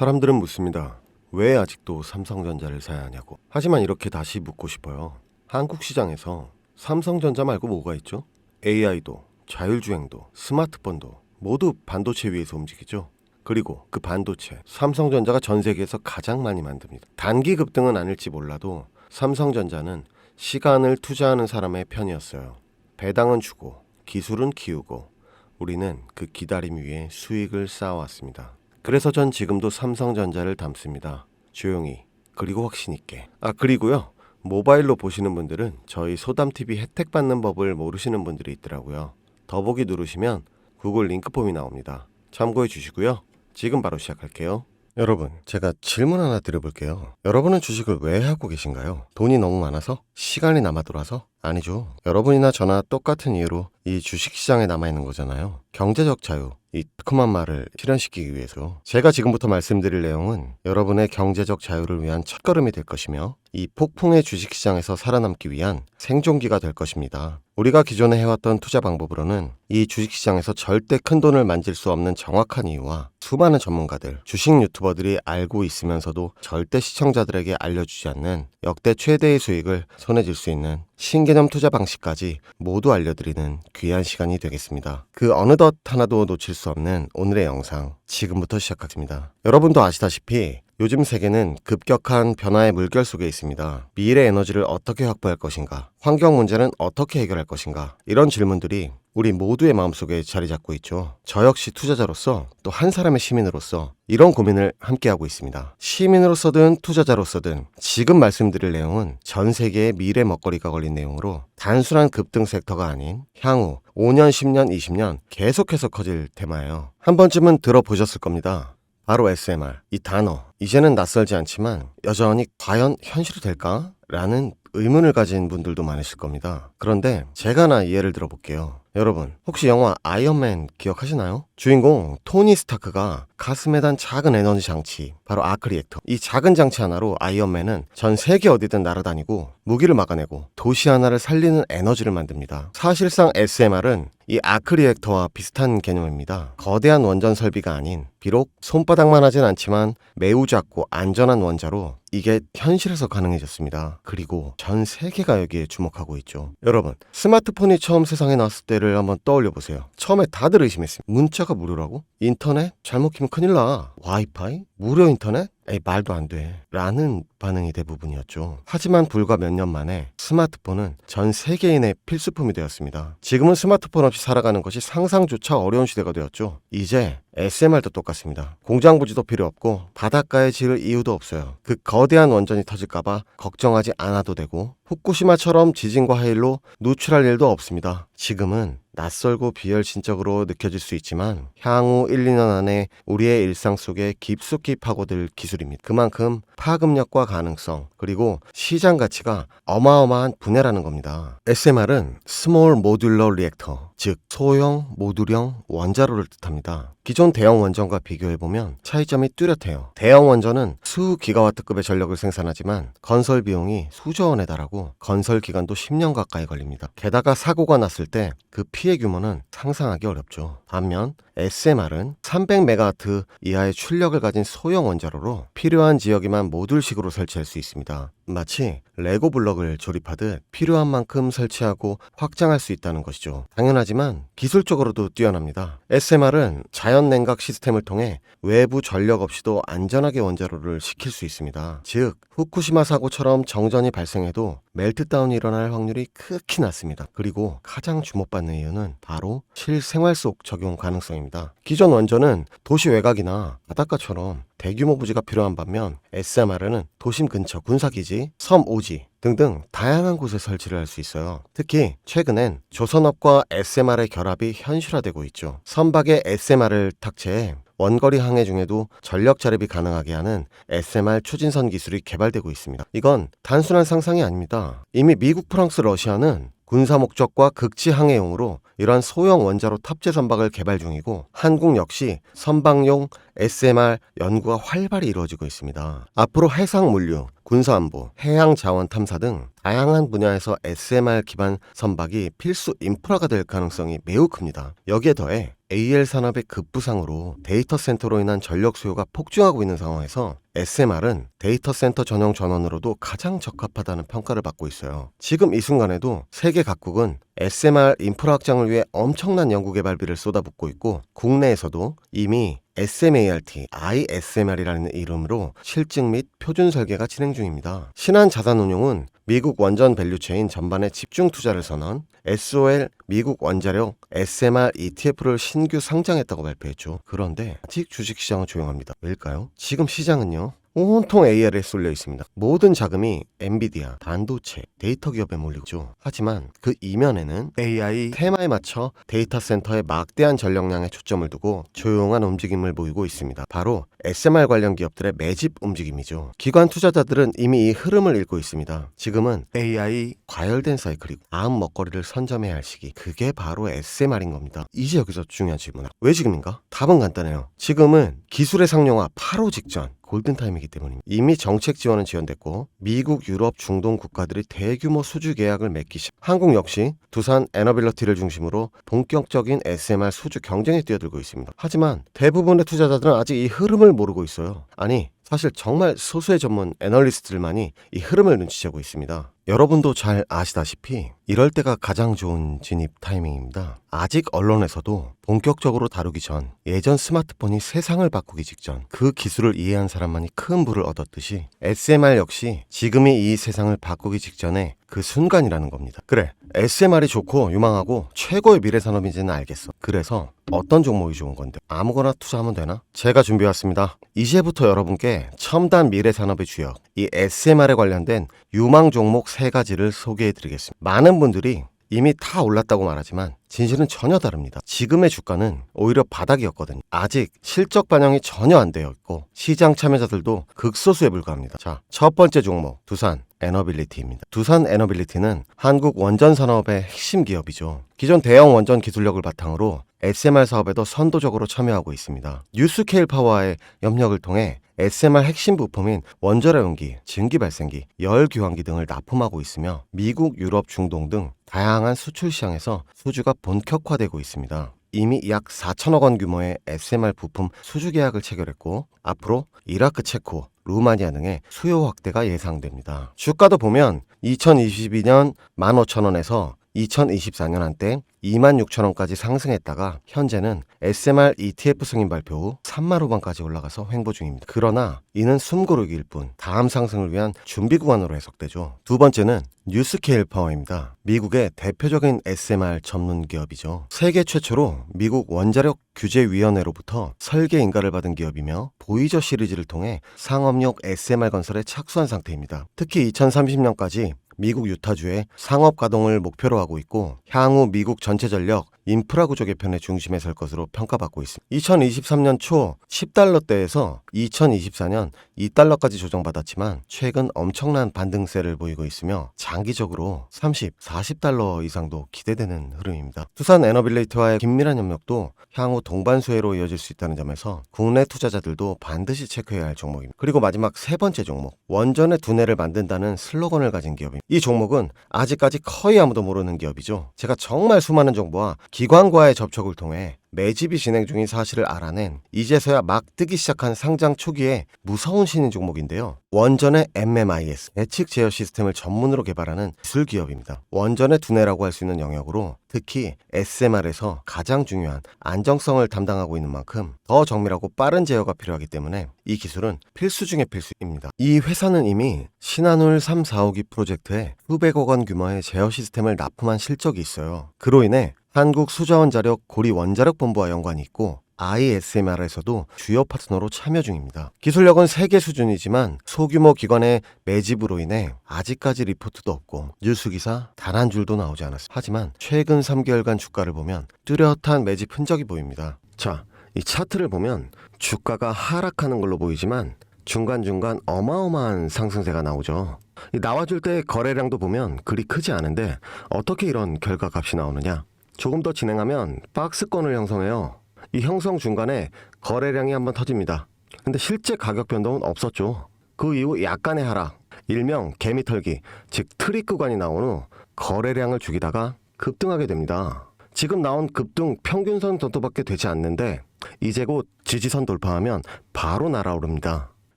사람들은 묻습니다. 왜 아직도 삼성전자를 사야 하냐고. 하지만 이렇게 다시 묻고 싶어요. 한국 시장에서 삼성전자 말고 뭐가 있죠? AI도, 자율주행도, 스마트폰도 모두 반도체 위에서 움직이죠. 그리고 그 반도체, 삼성전자가 전 세계에서 가장 많이 만듭니다. 단기 급등은 아닐지 몰라도 삼성전자는 시간을 투자하는 사람의 편이었어요. 배당은 주고, 기술은 키우고, 우리는 그 기다림 위에 수익을 쌓아왔습니다. 그래서 전 지금도 삼성전자를 담습니다. 조용히, 그리고 확신 있게. 그리고요, 모바일로 보시는 분들은 저희 소담TV 혜택 받는 법을 모르시는 분들이 있더라고요. 더보기 누르시면 구글 링크폼이 나옵니다. 참고해 주시고요. 지금 바로 시작할게요. 여러분, 제가 질문 하나 드려볼게요. 여러분은 주식을 왜 하고 계신가요? 돈이 너무 많아서? 시간이 남아 돌아서? 아니죠. 여러분이나 저나 똑같은 이유로 이 주식시장에 남아있는 거잖아요. 경제적 자유, 이 뜨끔한 말을 실현시키기 위해서. 제가 지금부터 말씀드릴 내용은 여러분의 경제적 자유를 위한 첫걸음이 될 것이며 이 폭풍의 주식시장에서 살아남기 위한 생존기가 될 것입니다. 우리가 기존에 해왔던 투자 방법으로는 이 주식시장에서 절대 큰 돈을 만질 수 없는 정확한 이유와 수많은 전문가들, 주식 유튜버들이 알고 있으면서도 절대 시청자들에게 알려주지 않는 역대 최대의 수익을 손에 쥘 수 있는 신개념 투자 방식까지 모두 알려드리는 귀한 시간이 되겠습니다. 그 어느덧 하나도 놓칠 수 없는 오늘의 영상 지금부터 시작하겠습니다. 여러분도 아시다시피 요즘 세계는 급격한 변화의 물결 속에 있습니다. 미래 에너지를 어떻게 확보할 것인가? 환경 문제는 어떻게 해결할 것인가? 이런 질문들이 우리 모두의 마음속에 자리 잡고 있죠. 저 역시 투자자로서 또 한 사람의 시민으로서 이런 고민을 함께하고 있습니다. 시민으로서든 투자자로서든 지금 말씀드릴 내용은 전 세계의 미래 먹거리가 걸린 내용으로 단순한 급등 섹터가 아닌 향후 5년, 10년, 20년 계속해서 커질 테마예요. 한 번쯤은 들어보셨을 겁니다. 바로 SMR. 이 단어. 이제는 낯설지 않지만 여전히 과연 현실이 될까? 라는 의문을 가진 분들도 많으실 겁니다. 그런데 제가 하나 예를 들어볼게요. 여러분, 혹시 영화 아이언맨 기억하시나요? 주인공 토니 스타크가 가슴에 단 작은 에너지 장치, 바로 아크 리액터. 이 작은 장치 하나로 아이언맨은 전 세계 어디든 날아다니고 무기를 막아내고 도시 하나를 살리는 에너지를 만듭니다. 사실상 SMR은 이 아크 리액터와 비슷한 개념입니다. 거대한 원전 설비가 아닌, 비록 손바닥만 하진 않지만 매우 작고 안전한 원자로 이게 현실에서 가능해졌습니다. 그리고 전 세계가 여기에 주목하고 있죠. 여러분, 스마트폰이 처음 세상에 나왔을 때를 한번 떠올려 보세요. 처음에 다들 의심했습니다. 문자가 무료라고? 인터넷? 잘못 키면 큰일 나. 와이파이? 무료 인터넷? 에이, 말도 안 돼. 라는 반응이 대부분이었죠. 하지만 불과 몇 년 만에 스마트폰은 전 세계인의 필수품이 되었습니다. 지금은 스마트폰 없이 살아가는 것이 상상조차 어려운 시대가 되었죠. 이제 SMR도 똑같습니다. 공장 부지도 필요 없고 바닷가에 지을 이유도 없어요. 그 거대한 원전이 터질까봐 걱정하지 않아도 되고 후쿠시마처럼 지진과 하일로 누출할 일도 없습니다. 지금은 낯설고 비열신적으로 느껴질 수 있지만 향후 1, 2년 안에 우리의 일상 속에 깊숙이 파고들 기술입니다. 그만큼 파급력과 가능성 그리고 시장 가치가 어마어마한 분야라는 겁니다. SMR은 Small Modular Reactor, 즉 소형 모듈형 원자로를 뜻합니다. 기존 대형 원전과 비교해보면 차이점이 뚜렷해요. 대형 원전은 수 기가와트급의 전력을 생산하지만 건설 비용이 수조 원에 달하고 건설 기간도 10년 가까이 걸립니다. 게다가 사고가 났을 때 그 피해 규모는 상상하기 어렵죠. 반면 SMR은 300메가와트 이하의 출력을 가진 소형 원자로로 필요한 지역에만 모듈식으로 설치할 수 있습니다. 마치 레고 블럭을 조립하듯 필요한 만큼 설치하고 확장할 수 있다는 것이죠. 당연하지만 기술적으로도 뛰어납니다. SMR은 자연 냉각 시스템을 통해 외부 전력 없이도 안전하게 원자로를 식힐 수 있습니다. 즉 후쿠시마 사고처럼 정전이 발생해도 멜트다운이 일어날 확률이 극히 낮습니다. 그리고 가장 주목받는 이유는 바로 실생활 속 적용 가능성입니다. 기존 원전은 도시 외곽이나 바닷가처럼 대규모 부지가 필요한 반면 SMR은 도심 근처 군사기지, 섬 오지 등등 다양한 곳에 설치를 할 수 있어요. 특히 최근엔 조선업과 SMR의 결합이 현실화되고 있죠. 선박에 SMR을 탑재해 원거리 항해 중에도 전력 자립이 가능하게 하는 SMR 추진선 기술이 개발되고 있습니다. 이건 단순한 상상이 아닙니다. 이미 미국, 프랑스, 러시아는 군사 목적과 극지 항해용으로 이러한 소형 원자로 탑재 선박을 개발 중이고 한국 역시 선박용 SMR 연구가 활발히 이루어지고 있습니다. 앞으로 해상 물류, 군사안보, 해양자원 탐사 등 다양한 분야에서 SMR 기반 선박이 필수 인프라가 될 가능성이 매우 큽니다. 여기에 더해 AL 산업의 급부상으로 데이터 센터로 인한 전력 수요가 폭증하고 있는 상황에서 SMR은 데이터 센터 전용 전원으로도 가장 적합하다는 평가를 받고 있어요. 지금 이 순간에도 세계 각국은 SMR 인프라 확장을 위해 엄청난 연구개발비를 쏟아붓고 있고 국내에서도 이미 SMART, ISMR이라는 이름으로 실증 및 표준 설계가 진행 중입니다. 신한자산운용은 미국 원전 밸류체인 전반에 집중 투자를 선언, SOL 미국 원자력 SMR ETF를 신규 상장했다고 발표했죠. 그런데 아직 주식시장은 조용합니다. 왜일까요? 지금 시장은요, 온통 AI에 쏠려 있습니다. 모든 자금이 엔비디아, 반도체, 데이터 기업에 몰리고 있죠. 하지만 그 이면에는 AI 테마에 맞춰 데이터 센터에 막대한 전력량에 초점을 두고 조용한 움직임을 보이고 있습니다. 바로 SMR 관련 기업들의 매집 움직임이죠. 기관 투자자들은 이미 이 흐름을 읽고 있습니다. 지금은 AI 과열된 사이클이고 다음 먹거리를 선점해야 할 시기, 그게 바로 SMR인 겁니다. 이제 여기서 중요한 질문, 왜 지금인가? 답은 간단해요. 지금은 기술의 상용화 바로 직전, 골든타임이기 때문입니다. 이미 정책 지원은 지연됐고 미국, 유럽, 중동 국가들이 대규모 수주 계약을 맺기 시작. 한국 역시 두산 에너빌리티를 중심으로 본격적인 SMR 수주 경쟁에 뛰어들고 있습니다. 하지만 대부분의 투자자들은 아직 이 흐름을 모르고 있어요. 아니, 사실 정말 소수의 전문 애널리스트들만이 이 흐름을 눈치채고 있습니다. 여러분도 잘 아시다시피 이럴 때가 가장 좋은 진입 타이밍입니다. 아직 언론에서도 본격적으로 다루기 전, 예전 스마트폰이 세상을 바꾸기 직전 그 기술을 이해한 사람만이 큰 부를 얻었듯이 SMR 역시 지금이 이 세상을 바꾸기 직전에 그 순간이라는 겁니다. 그래, SMR이 좋고 유망하고 최고의 미래 산업인지는 알겠어. 그래서 어떤 종목이 좋은 건데 아무거나 투자하면 되나? 제가 준비해왔습니다. 이제부터 여러분께 첨단 미래 산업의 주역, 이 SMR에 관련된 유망 종목 3가지를 소개해드리겠습니다. 많은 분들이 이미 다 올랐다고 말하지만 진실은 전혀 다릅니다. 지금의 주가는 오히려 바닥이었거든요. 아직 실적 반영이 전혀 안 되어 있고 시장 참여자들도 극소수에 불과합니다. 자, 첫 번째 종목, 두산 에너빌리티입니다. 두산 에너빌리티는 한국 원전 산업의 핵심 기업이죠. 기존 대형 원전 기술력을 바탕으로 SMR 사업에도 선도적으로 참여하고 있습니다. 뉴스케일 파워와의 협력을 통해 SMR 핵심 부품인 원자력 용기, 증기 발생기, 열 교환기 등을 납품하고 있으며 미국, 유럽, 중동 등 다양한 수출 시장에서 수주가 본격화되고 있습니다. 이미 약 4천억 원 규모의 SMR 부품 수주 계약을 체결했고 앞으로 이라크, 체코, 루마니아 등의 수요 확대가 예상됩니다. 주가도 보면 2022년 15,000원에서 2024년 한때 26,000원까지 상승했다가 현재는 SMR ETF 승인 발표 후 3만 후반까지 올라가서 횡보 중입니다. 그러나 이는 숨고르기일 뿐 다음 상승을 위한 준비 구간으로 해석되죠. 두 번째는 뉴스케일 파워입니다. 미국의 대표적인 SMR 전문 기업이죠. 세계 최초로 미국 원자력 규제위원회로부터 설계 인가를 받은 기업이며 보이저 시리즈를 통해 상업용 SMR 건설에 착수한 상태입니다. 특히 2030년까지 미국 유타주의 상업 가동을 목표로 하고 있고 향후 미국 전체 전력 인프라 구조 개편의 중심에 설 것으로 평가받고 있습니다. 2023년 초 10달러대에서 2024년 2달러까지 조정받았지만 최근 엄청난 반등세를 보이고 있으며 장기적으로 30, 40달러 이상도 기대되는 흐름입니다. 두산 에너빌리티와의 긴밀한 협력도 향후 동반 수혜로 이어질 수 있다는 점에서 국내 투자자들도 반드시 체크해야 할 종목입니다. 그리고 마지막 세 번째 종목, 원전의 두뇌를 만든다는 슬로건을 가진 기업입니다. 이 종목은 아직까지 거의 아무도 모르는 기업이죠. 제가 정말 수많은 정보와 기관과의 접촉을 통해 매집이 진행 중인 사실을 알아낸 이제서야 막 뜨기 시작한 상장 초기에 무서운 신인 종목인데요. 원전의 MMIS, 예측 제어 시스템을 전문으로 개발하는 기술 기업입니다. 원전의 두뇌라고 할 수 있는 영역으로 특히 SMR에서 가장 중요한 안정성을 담당하고 있는 만큼 더 정밀하고 빠른 제어가 필요하기 때문에 이 기술은 필수 중의 필수입니다. 이 회사는 이미 신한울 3, 4호기 프로젝트에 수백억 원 규모의 제어 시스템을 납품한 실적이 있어요. 그로 인해 한국수자원자력 고리원자력본부와 연관이 있고 ISMR에서도 주요 파트너로 참여 중입니다. 기술력은 세계 수준이지만 소규모 기관의 매집으로 인해 아직까지 리포트도 없고 뉴스기사 단 한 줄도 나오지 않았습니다. 하지만 최근 3개월간 주가를 보면 뚜렷한 매집 흔적이 보입니다. 자, 이 차트를 보면 주가가 하락하는 걸로 보이지만 중간중간 어마어마한 상승세가 나오죠. 나와줄 때 거래량도 보면 그리 크지 않은데 어떻게 이런 결과값이 나오느냐? 조금 더 진행하면 박스권을 형성해요. 이 형성 중간에 거래량이 한번 터집니다. 근데 실제 가격 변동은 없었죠. 그 이후 약간의 하락. 일명 개미털기, 즉 트릭 구간이 나온 후 거래량을 죽이다가 급등하게 됩니다. 지금 나온 급등 평균선 정도밖에 되지 않는데 이제 곧 지지선 돌파하면 바로 날아오릅니다.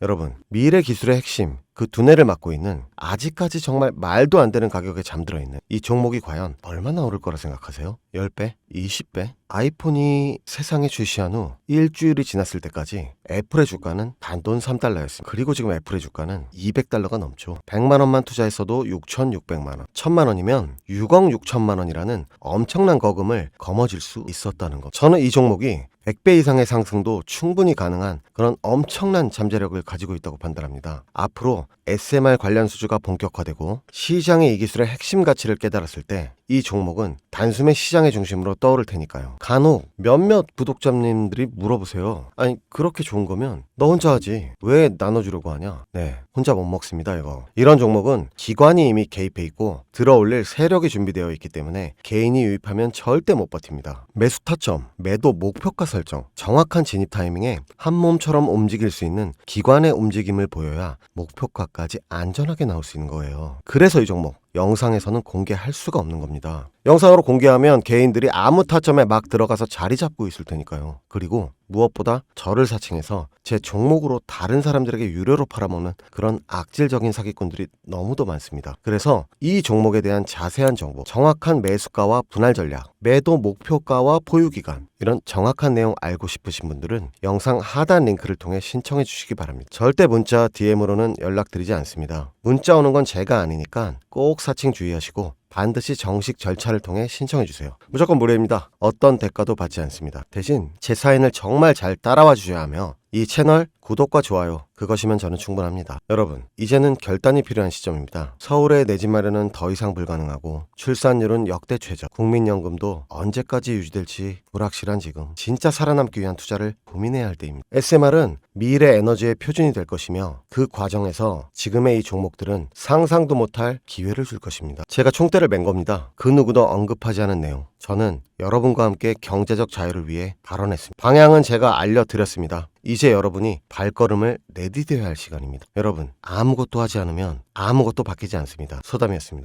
여러분, 미래 기술의 핵심, 그 두뇌를 맡고 있는 아직까지 정말 말도 안 되는 가격에 잠들어 있는 이 종목이 과연 얼마나 오를 거라 생각하세요? 10배? 20배? 아이폰이 세상에 출시한 후 일주일이 지났을 때까지 애플의 주가는 단돈 3달러였습니다. 그리고 지금 애플의 주가는 200달러가 넘죠. 100만 원만 투자했어도 6,600만 원. 1,000만 원이면 6억 6천만 원이라는 엄청난 거금을 거머쥘 수 있었다는 것. 저는 이 종목이 100배 이상의 상승도 충분히 가능한 그런 엄청난 잠재력을 가지고 있다고 판단합니다. 앞으로 SMR 관련 수주가 본격화되고 시장의 이 기술의 핵심 가치를 깨달았을 때 이 종목은 단숨에 시장의 중심으로 떠오를 테니까요. 간혹 몇몇 구독자님들이 물어보세요. 아니 그렇게 좋은 거면 너 혼자 하지 왜 나눠주려고 하냐. 네, 혼자 못 먹습니다 이거. 이런 종목은 기관이 이미 개입해 있고 들어올릴 세력이 준비되어 있기 때문에 개인이 유입하면 절대 못 버팁니다. 매수 타점, 매도 목표가 설정, 정확한 진입 타이밍에 한 몸처럼 움직일 수 있는 기관의 움직임을 보여야 목표가까지 안전하게 나올 수 있는 거예요. 그래서 이 종목 영상에서는 공개할 수가 없는 겁니다. 영상으로 공개하면 개인들이 아무 타점에 막 들어가서 자리 잡고 있을 테니까요. 그리고 무엇보다 저를 사칭해서 제 종목으로 다른 사람들에게 유료로 팔아먹는 그런 악질적인 사기꾼들이 너무도 많습니다. 그래서 이 종목에 대한 자세한 정보, 정확한 매수가와 분할 전략, 매도 목표가와 보유기간, 이런 정확한 내용 알고 싶으신 분들은 영상 하단 링크를 통해 신청해 주시기 바랍니다. 절대 문자, DM으로는 연락드리지 않습니다. 문자 오는 건 제가 아니니까 꼭 사칭 주의하시고 반드시 정식 절차를 통해 신청해 주세요. 무조건 무료입니다. 어떤 대가도 받지 않습니다. 대신 제 사인을 정말 잘 따라와 주셔야 하며 이 채널 구독과 좋아요 그것이면 저는 충분합니다. 여러분, 이제는 결단이 필요한 시점입니다. 서울의 내 집 마련은 더 이상 불가능하고 출산율은 역대 최저, 국민연금도 언제까지 유지될지 불확실한 지금 진짜 살아남기 위한 투자를 고민해야 할 때입니다. SMR은 미래 에너지의 표준이 될 것이며 그 과정에서 지금의 이 종목들은 상상도 못할 기회를 줄 것입니다. 제가 총대를 맨 겁니다. 그 누구도 언급하지 않은 내용, 저는 여러분과 함께 경제적 자유를 위해 발언했습니다. 방향은 제가 알려드렸습니다. 이제 여러분이 발걸음을 내디뎌야 할 시간입니다. 여러분, 아무것도 하지 않으면 아무것도 바뀌지 않습니다. 소담이었습니다.